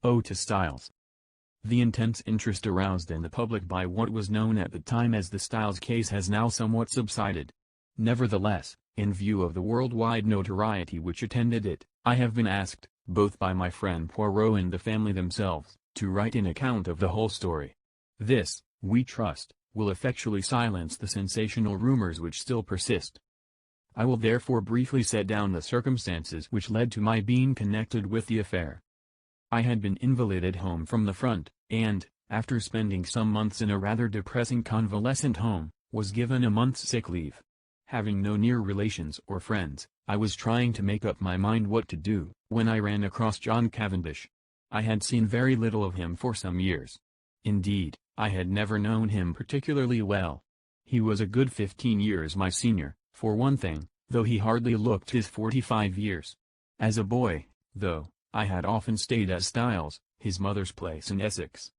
Ode to Styles. The intense interest aroused in the public by what was known at the time as the Styles case has now somewhat subsided. Nevertheless, in view of the worldwide notoriety which attended it, I have been asked, both by my friend Poirot and the family themselves, to write an account of the whole story. This, we trust, will effectually silence the sensational rumors which still persist. I will therefore briefly set down the circumstances which led to my being connected with the affair. I had been invalided home from the front, and, after spending some months in a rather depressing convalescent home, was given a month's sick leave. Having no near relations or friends, I was trying to make up my mind what to do, when I ran across John Cavendish. I had seen very little of him for some years. Indeed, I had never known him particularly well. He was a good 15 years my senior, for one thing, though he hardly looked his 45 years. As a boy, though, I had often stayed at Styles, his mother's place in Essex.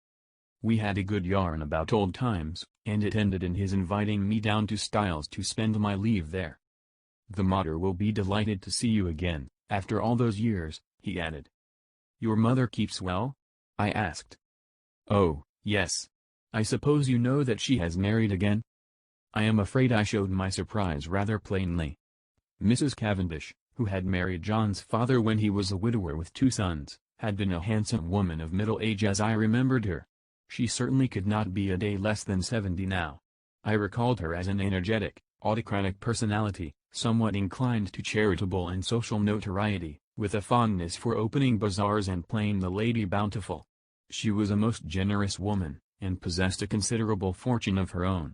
We had a good yarn about old times, and it ended in his inviting me down to Styles to spend my leave there. "The mater will be delighted to see you again, after all those years," he added. "Your mother keeps well?" I asked. "Oh, yes. I suppose you know that she has married again?" I am afraid I showed my surprise rather plainly. Mrs. Cavendish, who had married John's father when he was a widower with 2 sons, had been a handsome woman of middle age as I remembered her. She certainly could not be a day less than 70 now. I recalled her as an energetic, autocratic personality, somewhat inclined to charitable and social notoriety, with a fondness for opening bazaars and playing the Lady Bountiful. She was a most generous woman, and possessed a considerable fortune of her own.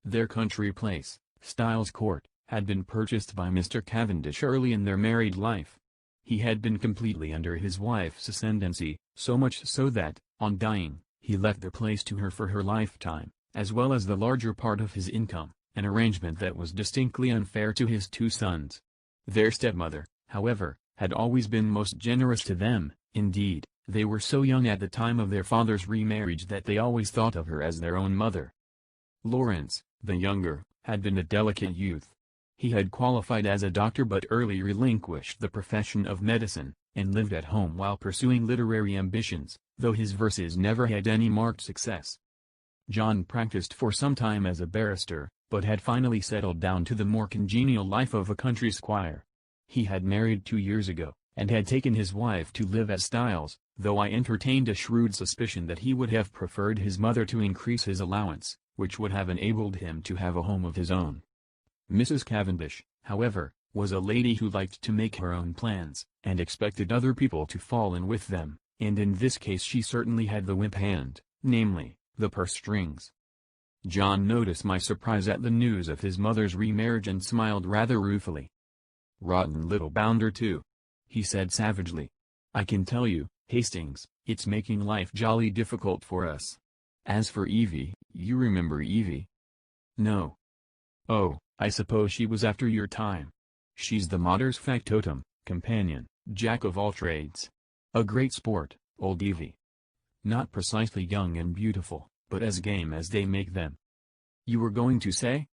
Their country place, Styles Court, had been purchased by Mr. Cavendish early in their married life. He had been completely under his wife's ascendancy, so much so that, on dying, he left the place to her for her lifetime, as well as the larger part of his income, an arrangement that was distinctly unfair to his 2 sons. Their stepmother, however, had always been most generous to them. Indeed, they were so young at the time of their father's remarriage that they always thought of her as their own mother. Lawrence, the younger, had been a delicate youth. He had qualified as a doctor but early relinquished the profession of medicine, and lived at home while pursuing literary ambitions, though his verses never had any marked success. John practiced for some time as a barrister, but had finally settled down to the more congenial life of a country squire. He had married 2 years ago, and had taken his wife to live at Styles, though I entertained a shrewd suspicion that he would have preferred his mother to increase his allowance, which would have enabled him to have a home of his own. Mrs. Cavendish, however, was a lady who liked to make her own plans, and expected other people to fall in with them, and in this case she certainly had the whip hand, namely, the purse strings. John noticed my surprise at the news of his mother's remarriage and smiled rather ruefully. "Rotten little bounder too," he said savagely. "I can tell you, Hastings, it's making life jolly difficult for us. As for Evie, you remember Evie?" "No." "Oh, I suppose she was after your time. She's the mater's factotum, companion, jack of all trades. A great sport, old Evie. Not precisely young and beautiful, but as game as they make them." "You were going to say?"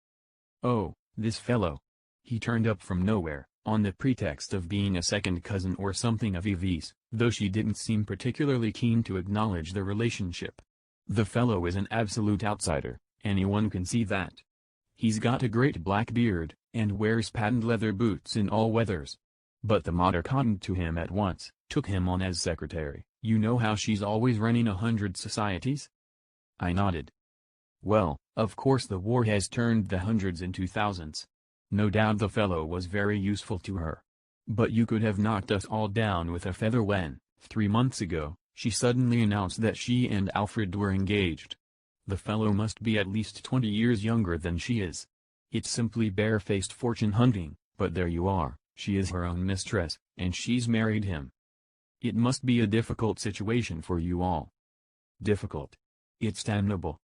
"Oh, this fellow. He turned up from nowhere, on the pretext of being a second cousin or something of Evie's, though she didn't seem particularly keen to acknowledge the relationship. The fellow is an absolute outsider, anyone can see that. He's got a great black beard, and wears patent leather boots in all weathers. But the mater cottoned to him at once, took him on as secretary. You know how she's always running 100 societies?" I nodded. "Well, of course the war has turned the hundreds into thousands. No doubt the fellow was very useful to her. But you could have knocked us all down with a feather when, 3 months ago, she suddenly announced that she and Alfred were engaged. The fellow must be at least 20 years younger than she is. It's simply barefaced fortune hunting, but there you are, she is her own mistress, and she's married him. It must be a difficult situation for you all." "Difficult? It's damnable."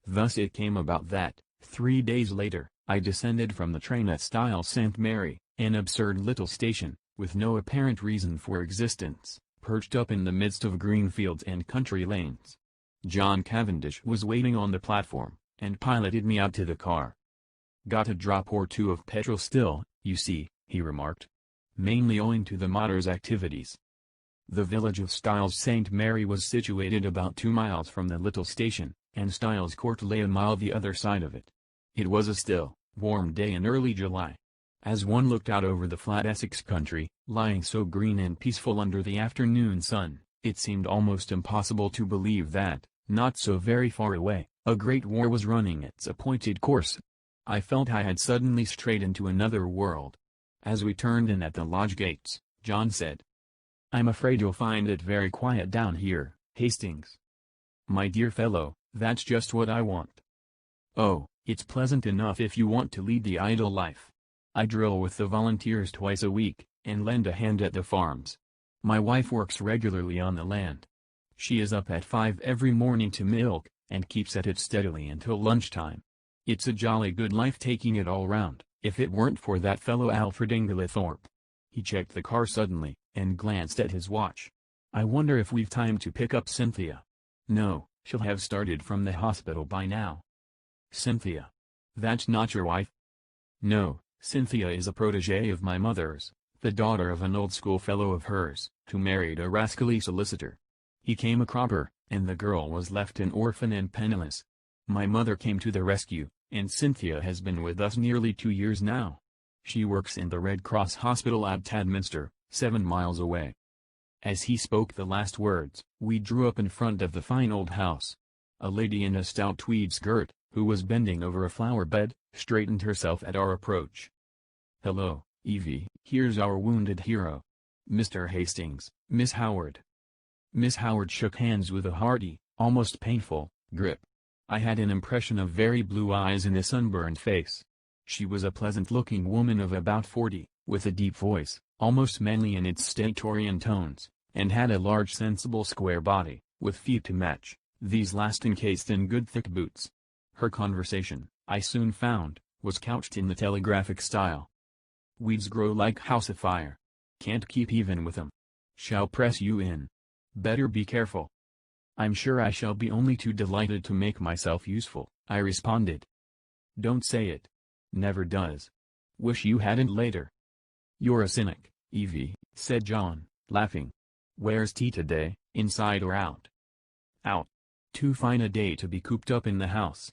Thus it came about that, 3 days later, I descended from the train at Styles St. Mary, an absurd little station, with no apparent reason for existence, perched up in the midst of green fields and country lanes. John Cavendish was waiting on the platform, and piloted me out to the car. "Got a drop or two of petrol still, you see," he remarked. "Mainly owing to the mater's activities." The village of Styles St. Mary was situated about 2 miles from the little station, and Styles Court lay a mile the other side of it. It was a still, warm day in early July. As one looked out over the flat Essex country, lying so green and peaceful under the afternoon sun, it seemed almost impossible to believe that, not so very far away, a great war was running its appointed course. I felt I had suddenly strayed into another world. As we turned in at the lodge gates, John said, "I'm afraid you'll find it very quiet down here, Hastings." "My dear fellow, that's just what I want." "Oh, it's pleasant enough if you want to lead the idle life. I drill with the volunteers twice a week, and lend a hand at the farms. My wife works regularly on the land. She is up at 5 every morning to milk, and keeps at it steadily until lunchtime. It's a jolly good life taking it all round, if it weren't for that fellow Alfred Inglethorpe." He checked the car suddenly, and glanced at his watch. "I wonder if we've time to pick up Cynthia." "No, she'll have started from the hospital by now." "Cynthia? That's not your wife?" "No, Cynthia is a protégée of my mother's, the daughter of an old schoolfellow of hers, who married a rascally solicitor. He came a cropper, and the girl was left an orphan and penniless. My mother came to the rescue, and Cynthia has been with us nearly 2 years now. She works in the Red Cross Hospital at Tadminster, 7 miles away." As he spoke the last words, we drew up in front of the fine old house. A lady in a stout tweed skirt, who was bending over a flower bed, straightened herself at our approach. "Hello, Evie, here's our wounded hero. Mr. Hastings, Miss Howard." Miss Howard shook hands with a hearty, almost painful, grip. I had an impression of very blue eyes in a sunburned face. She was a pleasant-looking woman of about 40, with a deep voice, almost manly in its stentorian tones, and had a large sensible square body, with feet to match, these last encased in good thick boots. Her conversation, I soon found, was couched in the telegraphic style. "Weeds grow like house afire. Can't keep even with 'em. Shall press you in. Better be careful." "I'm sure I shall be only too delighted to make myself useful," I responded. "Don't say it. Never does. Wish you hadn't later." "You're a cynic, Evie," said John, laughing. "Where's tea today, inside or out?" "Out. Too fine a day to be cooped up in the house."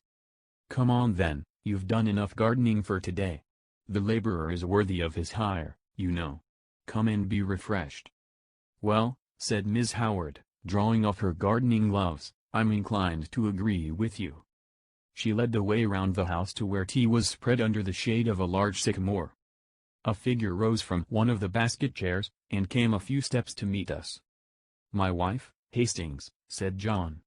"Come on then, you've done enough gardening for today. The laborer is worthy of his hire, you know. Come and be refreshed." "Well," said Miss Howard, drawing off her gardening gloves, "I'm inclined to agree with you." She led the way round the house to where tea was spread under the shade of a large sycamore. A figure rose from one of the basket chairs, and came a few steps to meet us. "My wife, Hastings," said John.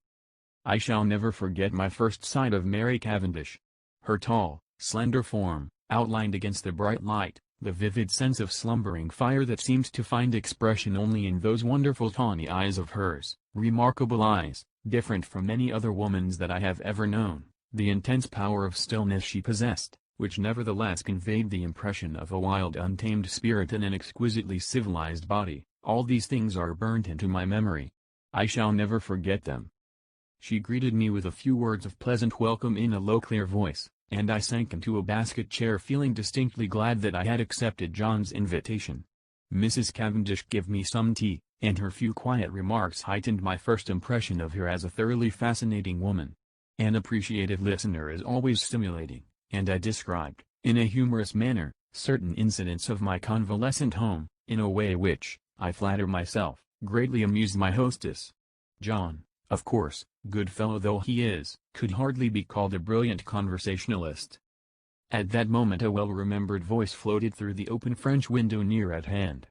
I shall never forget my first sight of Mary Cavendish. Her tall, slender form, outlined against the bright light, the vivid sense of slumbering fire that seemed to find expression only in those wonderful tawny eyes of hers, remarkable eyes, different from any other woman's that I have ever known, the intense power of stillness she possessed, which nevertheless conveyed the impression of a wild untamed spirit in an exquisitely civilized body, all these things are burnt into my memory. I shall never forget them. She greeted me with a few words of pleasant welcome in a low clear voice, and I sank into a basket chair feeling distinctly glad that I had accepted John's invitation. Mrs. Cavendish gave me some tea, and her few quiet remarks heightened my first impression of her as a thoroughly fascinating woman. An appreciative listener is always stimulating, and I described, in a humorous manner, certain incidents of my convalescent home, in a way which, I flatter myself, greatly amused my hostess. John, of course, good fellow though he is, could hardly be called a brilliant conversationalist. At that moment a well-remembered voice floated through the open French window near at hand.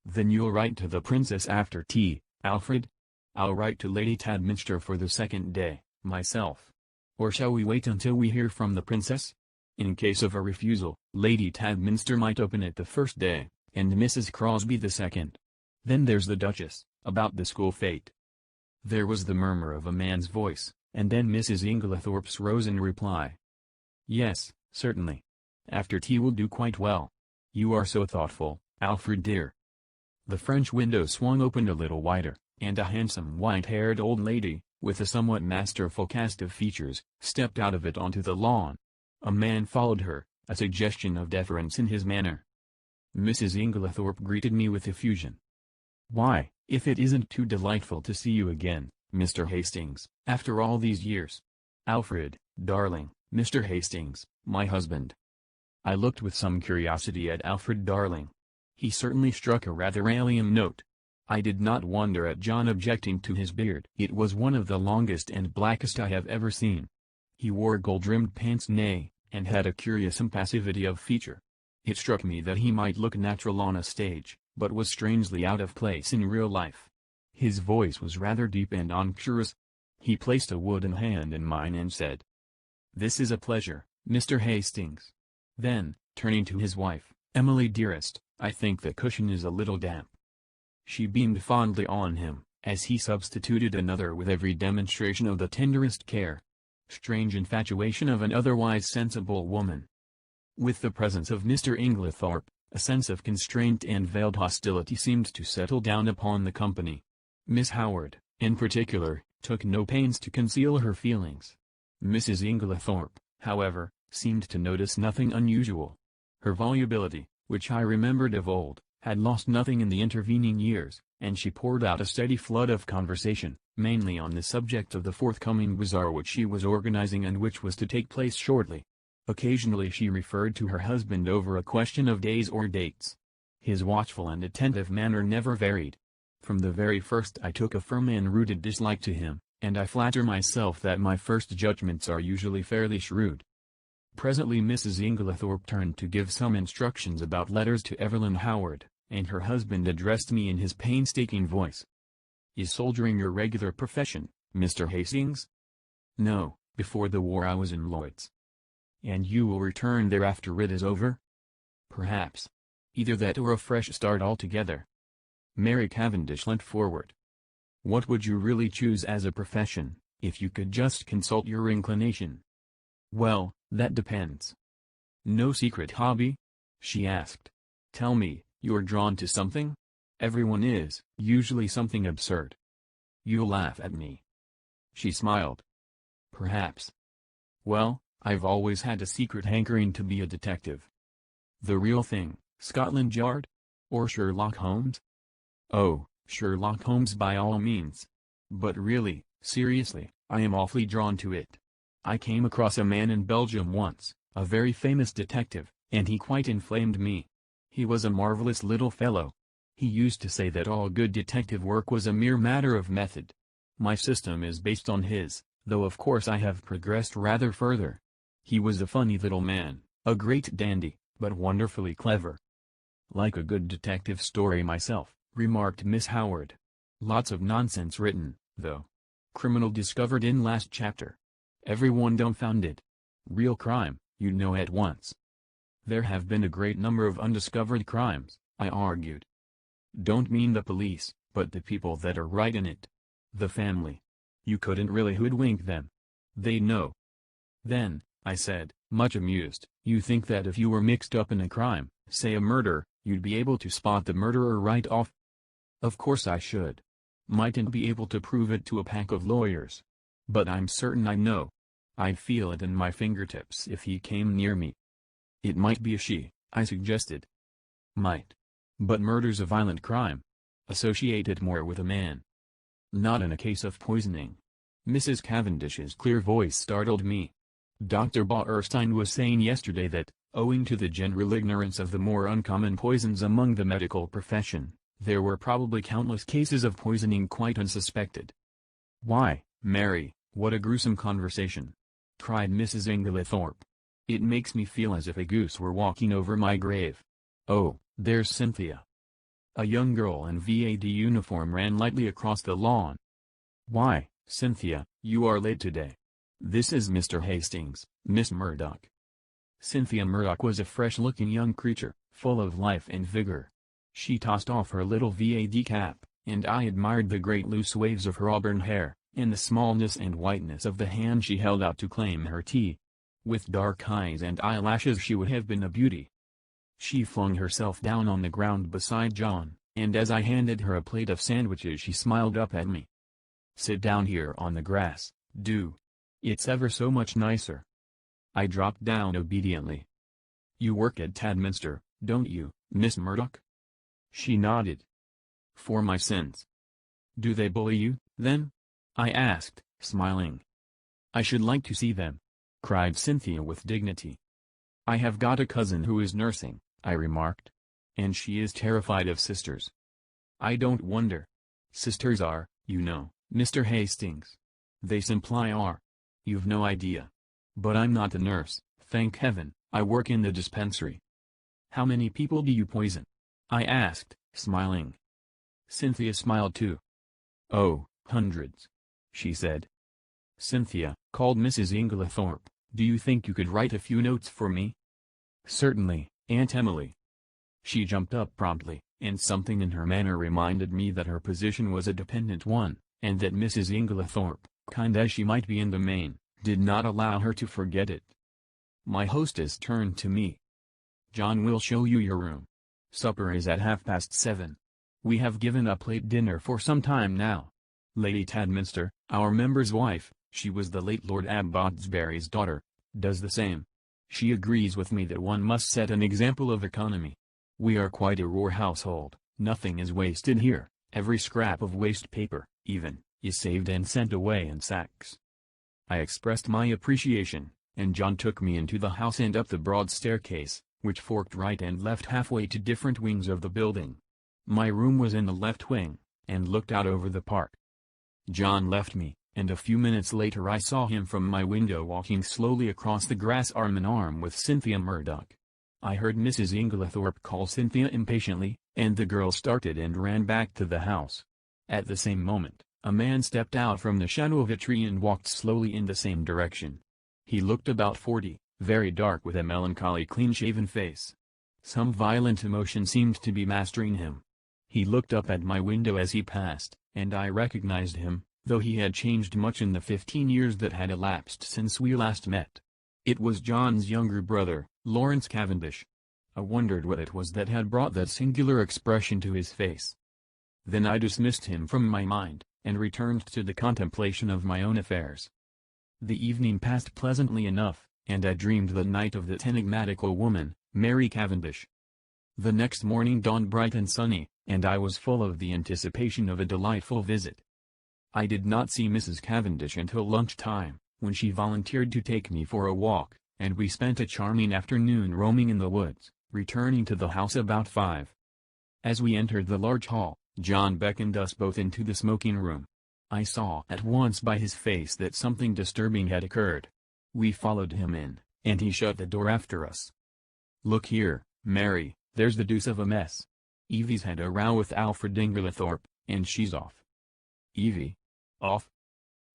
"Then you'll write to the princess after tea, Alfred?" "I'll write to Lady Tadminster for the second day, myself. Or shall we wait until we hear from the princess? In case of a refusal, Lady Tadminster might open it the first day, and Mrs. Crosby the second. Then there's the Duchess, about the school fete." There was the murmur of a man's voice, and then Mrs. Inglethorpe's rose in reply. "Yes, certainly. After tea will do quite well. You are so thoughtful, Alfred dear." The French window swung open a little wider, and a handsome white-haired old lady, with a somewhat masterful cast of features, stepped out of it onto the lawn. A man followed her, a suggestion of deference in his manner. Mrs. Inglethorpe greeted me with effusion. "Why, If it isn't too delightful to see you again, Mr. Hastings, after all these years. Alfred, darling, Mr. Hastings, my husband. I looked with some curiosity at Alfred Darling. He certainly struck a rather alien note. I did not wonder at John objecting to his beard. It was one of the longest and blackest I have ever seen. He wore gold-rimmed pince-nez, and had a curious impassivity of feature. It struck me that he might look natural on a stage, but was strangely out of place in real life. His voice was rather deep and unctuous. He placed a wooden hand in mine and said, "This is a pleasure, Mr. Hastings." Then, turning to his wife, "Emily dearest, I think the cushion is a little damp." She beamed fondly on him, as he substituted another with every demonstration of the tenderest care. Strange infatuation of an otherwise sensible woman. With the presence of Mr. Inglethorpe, a sense of constraint and veiled hostility seemed to settle down upon the company. Miss Howard, in particular, took no pains to conceal her feelings. Mrs. Inglethorpe, however, seemed to notice nothing unusual. Her volubility, which I remembered of old, had lost nothing in the intervening years, and she poured out a steady flood of conversation, mainly on the subject of the forthcoming bazaar which she was organizing and which was to take place shortly. Occasionally she referred to her husband over a question of days or dates. His watchful and attentive manner never varied. From the very first I took a firm and rooted dislike to him, and I flatter myself that my first judgments are usually fairly shrewd. Presently Mrs. Inglethorpe turned to give some instructions about letters to Evelyn Howard, and her husband addressed me in his painstaking voice. "Is soldiering your regular profession, Mr. Hastings?" "No, before the war I was in Lloyd's." "And you will return there after it is over?" "Perhaps. Either that or a fresh start altogether." Mary Cavendish leant forward. "What would you really choose as a profession, if you could just consult your inclination?" "Well, that depends." "No secret hobby?" she asked. "Tell me, you're drawn to something? Everyone is, usually something absurd." "You'll laugh at me." She smiled. "Perhaps. Well, I've always had a secret hankering to be a detective." "The real thing, Scotland Yard? Or Sherlock Holmes?" "Oh, Sherlock Holmes by all means. But really, seriously, I am awfully drawn to it. I came across a man in Belgium once, a very famous detective, and he quite inflamed me. He was a marvelous little fellow. He used to say that all good detective work was a mere matter of method. My system is based on his, though of course I have progressed rather further. He was a funny little man, a great dandy, but wonderfully clever." "Like a good detective story myself," remarked Miss Howard. "Lots of nonsense written, though. Criminal discovered in last chapter. Everyone dumbfounded. Real crime, you'd know at once." "There have been a great number of undiscovered crimes," I argued. "Don't mean the police, but the people that are right in it. The family. You couldn't really hoodwink them. They know." "Then," I said, much amused, "you think that if you were mixed up in a crime, say a murder, you'd be able to spot the murderer right off?" "Of course I should. Mightn't be able to prove it to a pack of lawyers. But I'm certain I know. I'd feel it in my fingertips if he came near me." "It might be a she," I suggested. "Might. But murder's a violent crime. Associate it more with a man." "Not in a case of poisoning." Mrs. Cavendish's clear voice startled me. "Dr. Bauerstein was saying yesterday that, owing to the general ignorance of the more uncommon poisons among the medical profession, there were probably countless cases of poisoning quite unsuspected." "Why, Mary, what a gruesome conversation!" cried Mrs. Inglethorpe. "It makes me feel as if a goose were walking over my grave. Oh, there's Cynthia." A young girl in VAD uniform ran lightly across the lawn. "Why, Cynthia, you are late today. This is Mr. Hastings, Miss Murdoch." Cynthia Murdoch was a fresh-looking young creature, full of life and vigor. She tossed off her little VAD cap, and I admired the great loose waves of her auburn hair, and the smallness and whiteness of the hand she held out to claim her tea. With dark eyes and eyelashes she would have been a beauty. She flung herself down on the ground beside John, and as I handed her a plate of sandwiches she smiled up at me. "Sit down here on the grass, do. It's ever so much nicer." I dropped down obediently. "You work at Tadminster, don't you, Miss Murdoch?" She nodded. "For my sins, "Do they bully you, then?" I asked, smiling. "I should like to see them," cried Cynthia with dignity. "I have got a cousin who is nursing," I remarked. "And she is terrified of sisters." "I don't wonder. Sisters are, you know, Mr. Hastings. They simply are. You've no idea. But I'm not a nurse, thank heaven, I work in the dispensary." "How many people do you poison?" I asked, smiling. Cynthia smiled too. "Oh, hundreds," she said. "Cynthia," called Mrs. Inglethorpe, "do you think you could write a few notes for me?" "Certainly, Aunt Emily." She jumped up promptly, and something in her manner reminded me that her position was a dependent one, and that Mrs. Inglethorpe, kind as she might be in the main, did not allow her to forget it. My hostess turned to me. "John will show you your room. Supper is at 7:30. We have given up late dinner for some time now. Lady Tadminster, our member's wife, she was the late Lord Abbotsbury's daughter, does the same. She agrees with me that one must set an example of economy. We are quite a raw household, nothing is wasted here, every scrap of waste paper, even, is saved and sent away in sacks." I expressed my appreciation, and John took me into the house and up the broad staircase, which forked right and left halfway to different wings of the building. My room was in the left wing, and looked out over the park. John left me, and a few minutes later I saw him from my window walking slowly across the grass arm in arm with Cynthia Murdoch. I heard Mrs. Inglethorpe call Cynthia impatiently, and the girl started and ran back to the house. At the same moment, a man stepped out from the shadow of a tree and walked slowly in the same direction. He looked about 40, very dark with a melancholy clean-shaven face. Some violent emotion seemed to be mastering him. He looked up at my window as he passed, and I recognized him, though he had changed much in the 15 years that had elapsed since we last met. It was John's younger brother, Lawrence Cavendish. I wondered what it was that had brought that singular expression to his face. Then I dismissed him from my mind, and returned to the contemplation of my own affairs. The evening passed pleasantly enough, and I dreamed that night of that enigmatical woman, Mary Cavendish. The next morning dawned bright and sunny, and I was full of the anticipation of a delightful visit. I did not see Mrs. Cavendish until lunch-time, when she volunteered to take me for a walk, and we spent a charming afternoon roaming in the woods, returning to the house about 5. As we entered the large hall, John beckoned us both into the smoking room. I saw at once by his face that something disturbing had occurred. We followed him in, and he shut the door after us. "Look here, Mary, there's the deuce of a mess. Evie's had a row with Alfred Inglethorpe, and she's off." "Evie? Off?"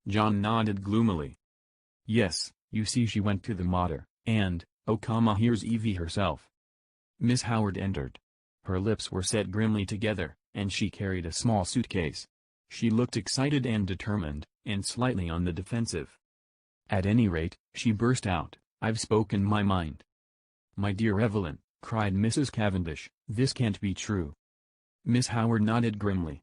John nodded gloomily. "Yes, you see she went to the mater, and, here's Evie herself." Miss Howard entered. Her lips were set grimly together, and she carried a small suitcase. She looked excited and determined, and slightly on the defensive. "At any rate," she burst out, "I've spoken my mind." "My dear Evelyn," cried Mrs. Cavendish, "this can't be true." Miss Howard nodded grimly.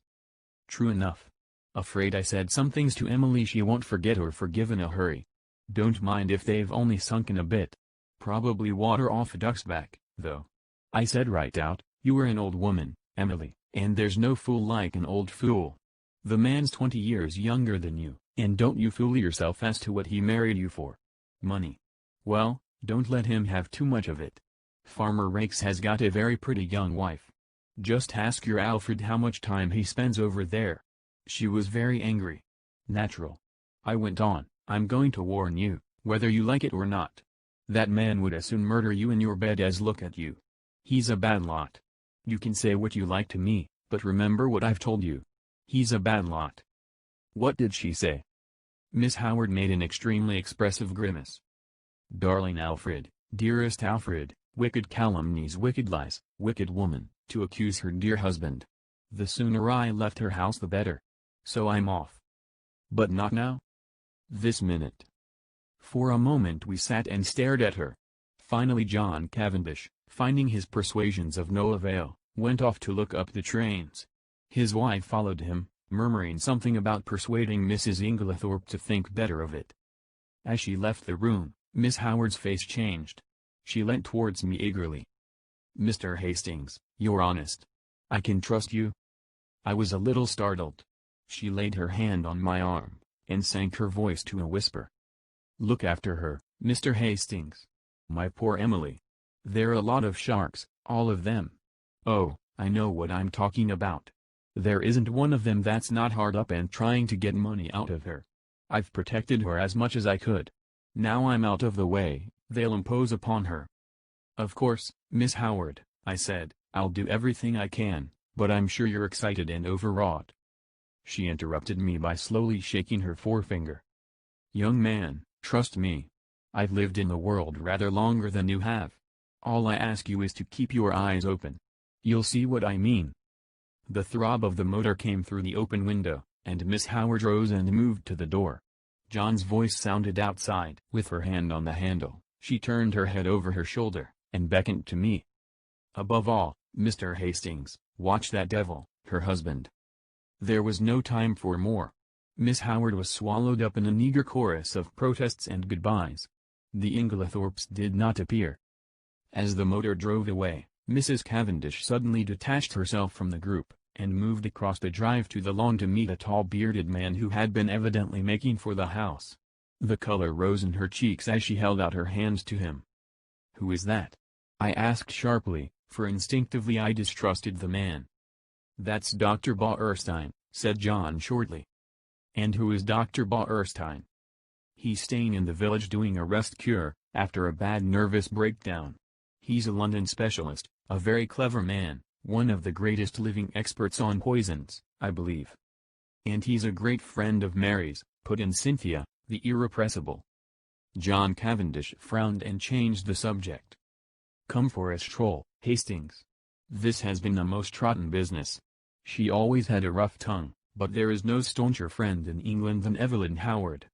"True enough. Afraid I said some things to Emily she won't forget or forgive in a hurry. Don't mind if they've only sunken a bit. Probably water off a duck's back, though. I said right out, you were an old woman, Emily, and there's no fool like an old fool. The man's 20 years younger than you, and don't you fool yourself as to what he married you for. Money. Well, don't let him have too much of it. Farmer Raikes has got a very pretty young wife. Just ask your Alfred how much time he spends over there." She was very angry. "Natural," I went on, "I'm going to warn you, whether you like it or not. That man would as soon murder you in your bed as look at you. He's a bad lot. You can say what you like to me, but remember what I've told you. He's a bad lot." "What did she say?" Miss Howard made an extremely expressive grimace. "Darling Alfred, dearest Alfred, wicked calumnies, wicked lies, wicked woman, to accuse her dear husband. The sooner I left her house the better. So I'm off." "But not now?" "This minute." For a moment we sat and stared at her. Finally John Cavendish, finding his persuasions of no avail, went off to look up the trains. His wife followed him, murmuring something about persuading Mrs. Inglethorpe to think better of it. As she left the room, Miss Howard's face changed. She leant towards me eagerly. "Mr. Hastings, you're honest. I can trust you?" I was a little startled. She laid her hand on my arm, and sank her voice to a whisper. "Look after her, Mr. Hastings. My poor Emily. They're a lot of sharks, all of them. Oh, I know what I'm talking about. There isn't one of them that's not hard up and trying to get money out of her. I've protected her as much as I could. Now I'm out of the way, they'll impose upon her." "Of course, Miss Howard," I said, "I'll do everything I can, but I'm sure you're excited and overwrought." She interrupted me by slowly shaking her forefinger. "Young man, trust me. I've lived in the world rather longer than you have. All I ask you is to keep your eyes open. You'll see what I mean." The throb of the motor came through the open window, and Miss Howard rose and moved to the door. John's voice sounded outside. With her hand on the handle, she turned her head over her shoulder, and beckoned to me. "Above all, Mr. Hastings, watch that devil, her husband." There was no time for more. Miss Howard was swallowed up in an eager chorus of protests and goodbyes. The Inglethorpes did not appear. As the motor drove away, Mrs. Cavendish suddenly detached herself from the group, and moved across the drive to the lawn to meet a tall bearded man who had been evidently making for the house. The color rose in her cheeks as she held out her hands to him. "Who is that?" I asked sharply, for instinctively I distrusted the man. "That's Dr. Bauerstein," said John shortly. "And who is Dr. Bauerstein?" "He's staying in the village doing a rest cure, after a bad nervous breakdown. He's a London specialist, a very clever man, one of the greatest living experts on poisons, I believe." "And he's a great friend of Mary's," put in Cynthia, the irrepressible. John Cavendish frowned and changed the subject. "Come for a stroll, Hastings. This has been a most trodden business." She always had a rough tongue, but there is no stauncher friend in England than Evelyn Howard.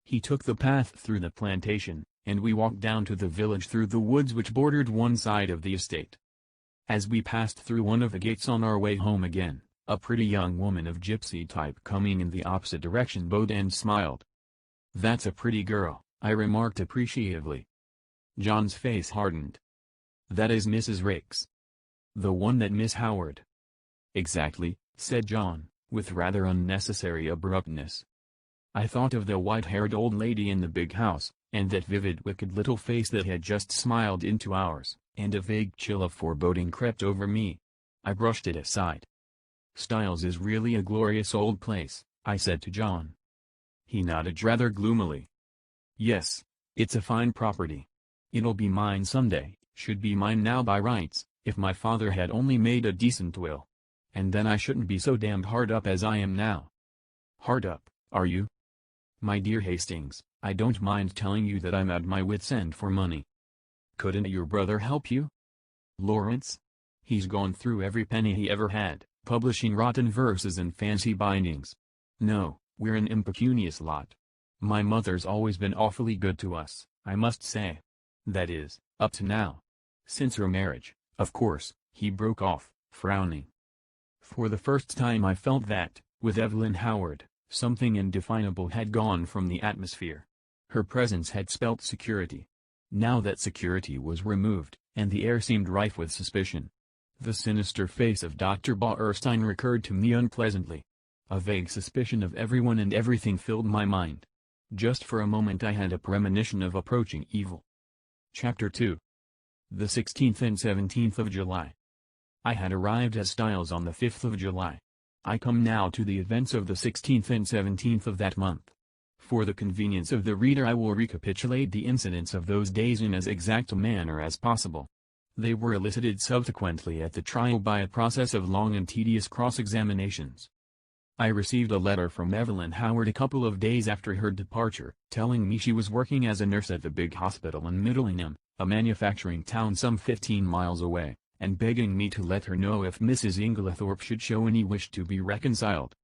He took the path through the plantation, and we walked down to the village through the woods which bordered one side of the estate. As we passed through one of the gates on our way home again, a pretty young woman of gypsy type coming in the opposite direction bowed and smiled. "That's a pretty girl," I remarked appreciatively. John's face hardened. "That is Mrs. Raikes." "The one that Miss Howard—" "Exactly," said John, with rather unnecessary abruptness. I thought of the white-haired old lady in the big house, and that vivid wicked little face that had just smiled into ours, and a vague chill of foreboding crept over me. I brushed it aside. "Styles is really a glorious old place," I said to John. He nodded rather gloomily. "Yes, it's a fine property. It'll be mine someday, should be mine now by rights, if my father had only made a decent will. And then I shouldn't be so damned hard up as I am now." "Hard up, are you?" "My dear Hastings, I don't mind telling you that I'm at my wit's end for money." "Couldn't your brother help you?" "Lawrence? He's gone through every penny he ever had, publishing rotten verses in fancy bindings. No, we're an impecunious lot. My mother's always been awfully good to us, I must say. That is, up to now. Since her marriage, of course," he broke off, frowning. For the first time I felt that, with Evelyn Howard, something indefinable had gone from the atmosphere. Her presence had spelt security. Now that security was removed, and the air seemed rife with suspicion. The sinister face of Dr. Bauerstein recurred to me unpleasantly. A vague suspicion of everyone and everything filled my mind. Just for a moment I had a premonition of approaching evil. Chapter 2. The 16th and 17th of July. I had arrived at Styles on the 5th of July. I come now to the events of the 16th and 17th of that month. For the convenience of the reader I will recapitulate the incidents of those days in as exact a manner as possible. They were elicited subsequently at the trial by a process of long and tedious cross-examinations. I received a letter from Evelyn Howard a couple of days after her departure, telling me she was working as a nurse at the big hospital in Middlingham, a manufacturing town some 15 miles away, and begging me to let her know if Mrs. Inglethorpe should show any wish to be reconciled.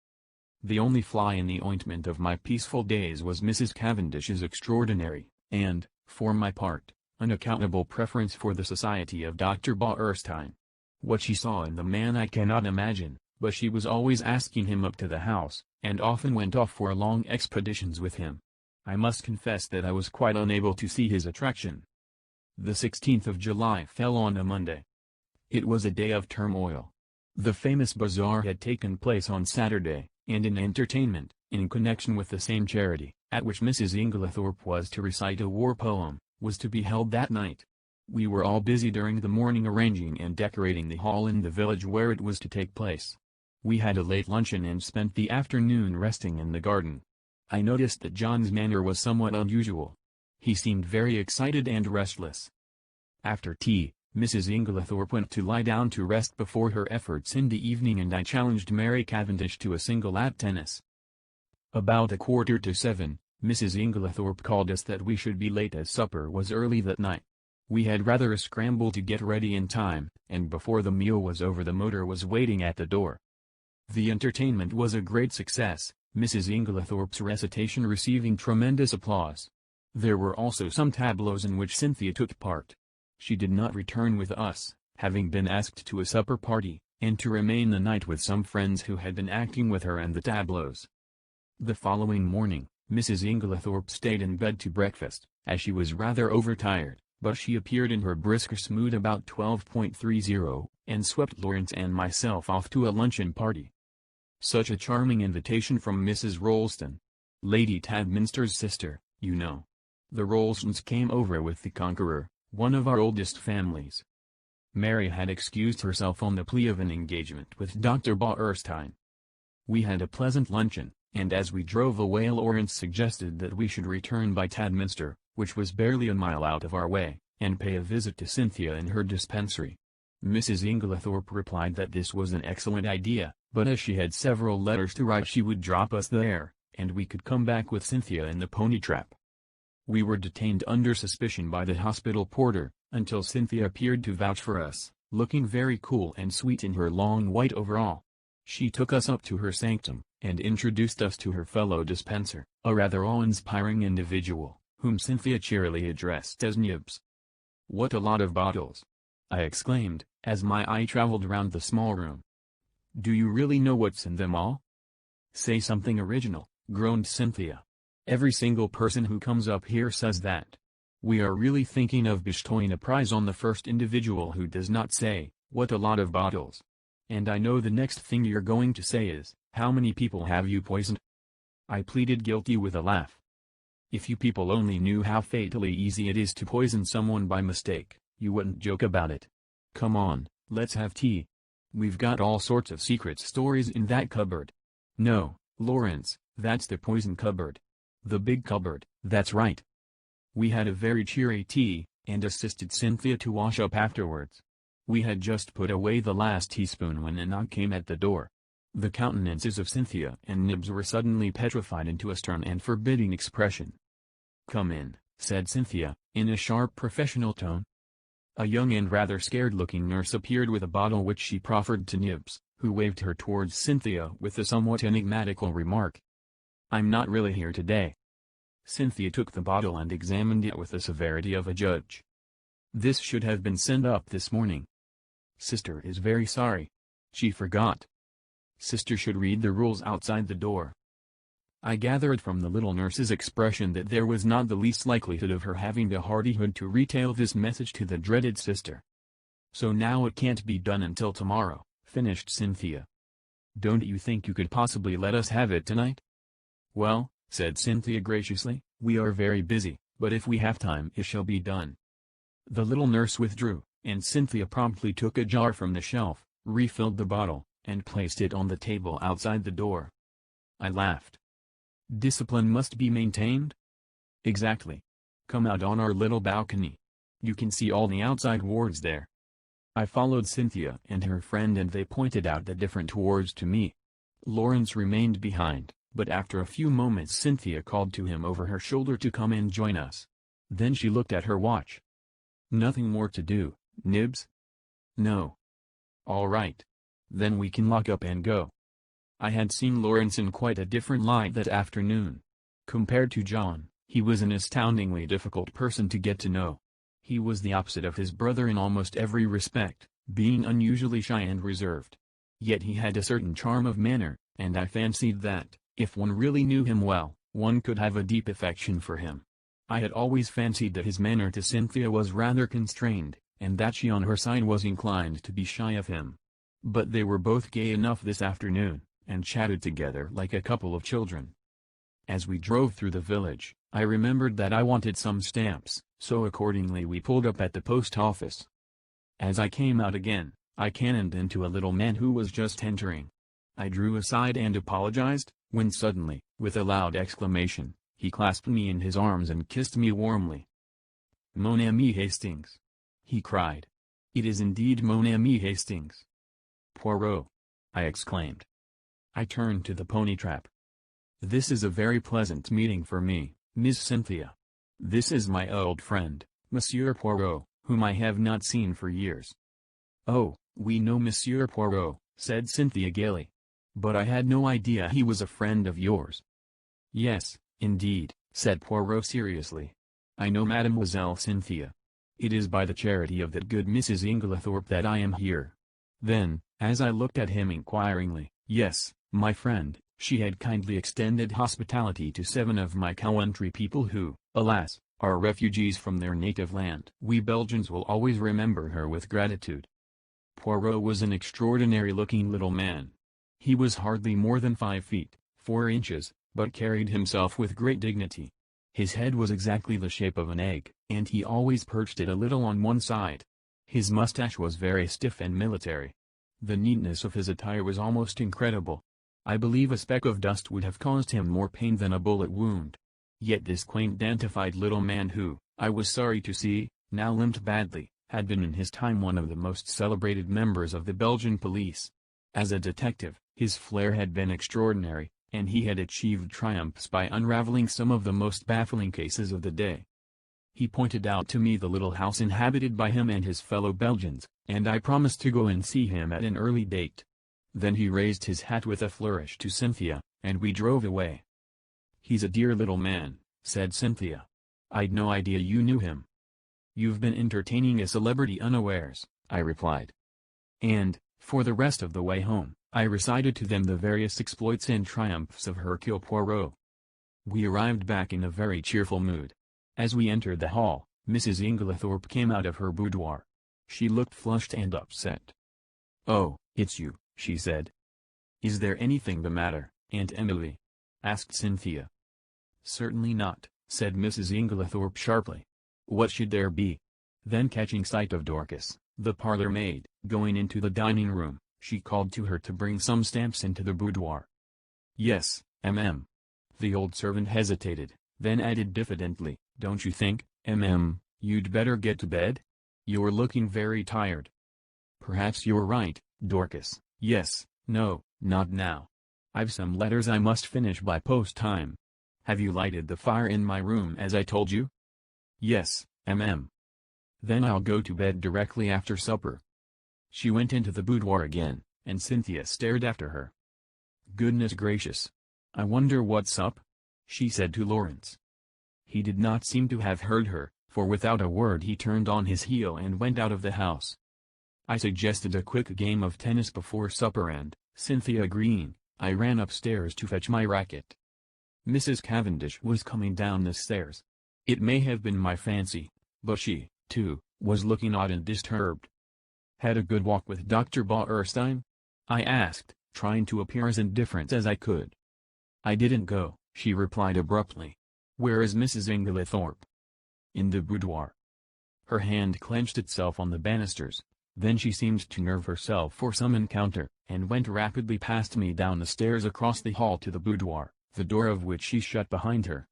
The only fly in the ointment of my peaceful days was Mrs. Cavendish's extraordinary, and, for my part, unaccountable preference for the society of Dr. Bauerstein. What she saw in the man I cannot imagine, but she was always asking him up to the house, and often went off for long expeditions with him. I must confess that I was quite unable to see his attraction. The 16th of July fell on a Monday. It was a day of turmoil. The famous bazaar had taken place on Saturday, and an entertainment, in connection with the same charity, at which Mrs. Inglethorpe was to recite a war poem, was to be held that night. We were all busy during the morning arranging and decorating the hall in the village where it was to take place. We had a late luncheon and spent the afternoon resting in the garden. I noticed that John's manner was somewhat unusual. He seemed very excited and restless. After tea, Mrs. Inglethorpe went to lie down to rest before her efforts in the evening, and I challenged Mary Cavendish to a single at tennis. About 6:45, Mrs. Inglethorpe called us that we should be late as supper was early that night. We had rather a scramble to get ready in time, and before the meal was over the motor was waiting at the door. The entertainment was a great success, Mrs. Inglethorpe's recitation receiving tremendous applause. There were also some tableaux in which Cynthia took part. She did not return with us, having been asked to a supper party, and to remain the night with some friends who had been acting with her and the tableaux. The following morning, Mrs. Inglethorpe stayed in bed to breakfast, as she was rather overtired, but she appeared in her briskest mood about 12:30, and swept Lawrence and myself off to a luncheon party. Such a charming invitation from Mrs. Rolleston. Lady Tadminster's sister, you know. The Rollestons came over with the Conqueror, one of our oldest families. Mary had excused herself on the plea of an engagement with Dr. Bauerstein. We had a pleasant luncheon, and as we drove away Lawrence suggested that we should return by Tadminster, which was barely a mile out of our way, and pay a visit to Cynthia in her dispensary. Mrs. Inglethorpe replied that this was an excellent idea, but as she had several letters to write she would drop us there, and we could come back with Cynthia in the pony trap. We were detained under suspicion by the hospital porter, until Cynthia appeared to vouch for us, looking very cool and sweet in her long white overall. She took us up to her sanctum, and introduced us to her fellow dispenser, a rather awe-inspiring individual, whom Cynthia cheerily addressed as Nibs. "What a lot of bottles!" I exclaimed, as my eye traveled round the small room. "Do you really know what's in them all?" "Say something original," groaned Cynthia. "Every single person who comes up here says that. We are really thinking of bestowing a prize on the first individual who does not say, 'What a lot of bottles.' And I know the next thing you're going to say is, 'How many people have you poisoned?'" I pleaded guilty with a laugh. "If you people only knew how fatally easy it is to poison someone by mistake, you wouldn't joke about it. Come on, let's have tea. We've got all sorts of secret stories in that cupboard." "No, Lawrence, that's the poison cupboard. The big cupboard." "That's right." We had a very cheery tea, and assisted Cynthia to wash up afterwards. We had just put away the last teaspoon when a knock came at the door. The countenances of Cynthia and Nibs were suddenly petrified into a stern and forbidding expression. "Come in," said Cynthia, in a sharp professional tone. A young and rather scared-looking nurse appeared with a bottle which she proffered to Nibs, who waved her towards Cynthia with a somewhat enigmatical remark. "I'm not really here today." Cynthia took the bottle and examined it with the severity of a judge. "This should have been sent up this morning. Sister is very sorry. She forgot. Sister should read the rules outside the door." I gathered from the little nurse's expression that there was not the least likelihood of her having the hardihood to retail this message to the dreaded sister. "So now it can't be done until tomorrow," finished Cynthia. "Don't you think you could possibly let us have it tonight?" "Well," said Cynthia graciously, "we are very busy, but if we have time it shall be done." The little nurse withdrew, and Cynthia promptly took a jar from the shelf, refilled the bottle, and placed it on the table outside the door. I laughed. "Discipline must be maintained?" "Exactly. Come out on our little balcony. You can see all the outside wards there." I followed Cynthia and her friend and they pointed out the different wards to me. Lawrence remained behind, but after a few moments Cynthia called to him over her shoulder to come and join us. Then she looked at her watch. "Nothing more to do, Nibs?" "No." "All right. Then we can lock up and go." I had seen Lawrence in quite a different light that afternoon. Compared to John, he was an astoundingly difficult person to get to know. He was the opposite of his brother in almost every respect, being unusually shy and reserved. Yet he had a certain charm of manner, and I fancied that, if one really knew him well, one could have a deep affection for him. I had always fancied that his manner to Cynthia was rather constrained, and that she on her side was inclined to be shy of him. But they were both gay enough this afternoon, and chatted together like a couple of children. As we drove through the village, I remembered that I wanted some stamps, so accordingly we pulled up at the post office. As I came out again, I cannoned into a little man who was just entering. I drew aside and apologized, when suddenly, with a loud exclamation, he clasped me in his arms and kissed me warmly. "Mon ami Hastings!" he cried. "It is indeed mon ami Hastings." "Poirot!" I exclaimed. I turned to the pony trap. "This is a very pleasant meeting for me, Miss Cynthia. This is my old friend, Monsieur Poirot, whom I have not seen for years." "Oh, we know Monsieur Poirot," said Cynthia gaily. "But I had no idea he was a friend of yours." "Yes, indeed," said Poirot seriously. "I know Mademoiselle Cynthia. It is by the charity of that good Mrs. Inglethorpe that I am here." Then, as I looked at him inquiringly, "Yes, my friend, she had kindly extended hospitality to 7 of my country people who, alas, are refugees from their native land. We Belgians will always remember her with gratitude." Poirot was an extraordinary-looking little man. He was hardly more than 5 feet, 4 inches, but carried himself with great dignity. His head was exactly the shape of an egg, and he always perched it a little on one side. His mustache was very stiff and military. The neatness of his attire was almost incredible. I believe a speck of dust would have caused him more pain than a bullet wound. Yet this quaint dandified little man who, I was sorry to see, now limped badly, had been in his time one of the most celebrated members of the Belgian police. As a detective, his flair had been extraordinary, and he had achieved triumphs by unraveling some of the most baffling cases of the day. He pointed out to me the little house inhabited by him and his fellow Belgians, and I promised to go and see him at an early date. Then he raised his hat with a flourish to Cynthia, and we drove away. "He's a dear little man," said Cynthia. "I'd no idea you knew him." "You've been entertaining a celebrity unawares," I replied. And, for the rest of the way home, I recited to them the various exploits and triumphs of Hercule Poirot. We arrived back in a very cheerful mood. As we entered the hall, Mrs. Inglethorpe came out of her boudoir. She looked flushed and upset. "Oh, it's you," she said. "Is there anything the matter, Aunt Emily?" asked Cynthia. "Certainly not," said Mrs. Inglethorpe sharply. "What should there be?" Then catching sight of Dorcas, the parlour maid, going into the dining room, she called to her to bring some stamps into the boudoir. "Yes, mm." The old servant hesitated, then added diffidently, "Don't you think, you'd better get to bed? You're looking very tired." "Perhaps you're right, Dorcas. Yes, no, not now. I've some letters I must finish by post time. Have you lighted the fire in my room as I told you?" "Yes, Then I'll go to bed directly after supper." She went into the boudoir again, and Cynthia stared after her. "Goodness gracious! I wonder what's up?" she said to Lawrence. He did not seem to have heard her, for without a word he turned on his heel and went out of the house. I suggested a quick game of tennis before supper and, Cynthia agreeing, I ran upstairs to fetch my racket. Mrs. Cavendish was coming down the stairs. It may have been my fancy, but she, too, was looking odd and disturbed. "Had a good walk with Dr. Bauerstein?" I asked, trying to appear as indifferent as I could. "I didn't go," she replied abruptly. "Where is Mrs. Inglethorpe?" "In the boudoir." Her hand clenched itself on the banisters. Then she seemed to nerve herself for some encounter, and went rapidly past me down the stairs across the hall to the boudoir, the door of which she shut behind her.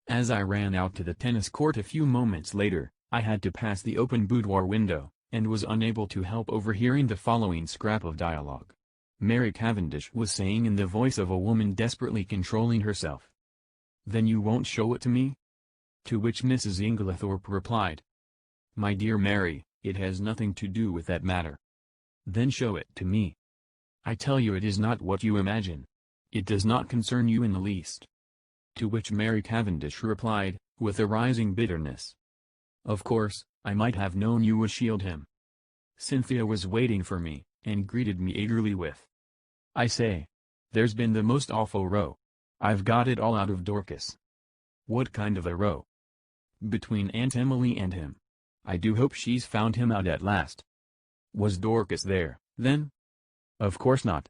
As I ran out to the tennis court a few moments later, I had to pass the open boudoir window, and was unable to help overhearing the following scrap of dialogue. Mary Cavendish was saying in the voice of a woman desperately controlling herself, "Then you won't show it to me?" To which Mrs. Inglethorpe replied, "My dear Mary, it has nothing to do with that matter." "Then show it to me." "I tell you it is not what you imagine. It does not concern you in the least." To which Mary Cavendish replied, with a rising bitterness, "Of course, I might have known you would shield him." Cynthia was waiting for me, and greeted me eagerly with, "I say, there's been the most awful row. I've got it all out of Dorcas." "What kind of a row?" "Between Aunt Emily and him. I do hope she's found him out at last." "Was Dorcas there, then?" "Of course not.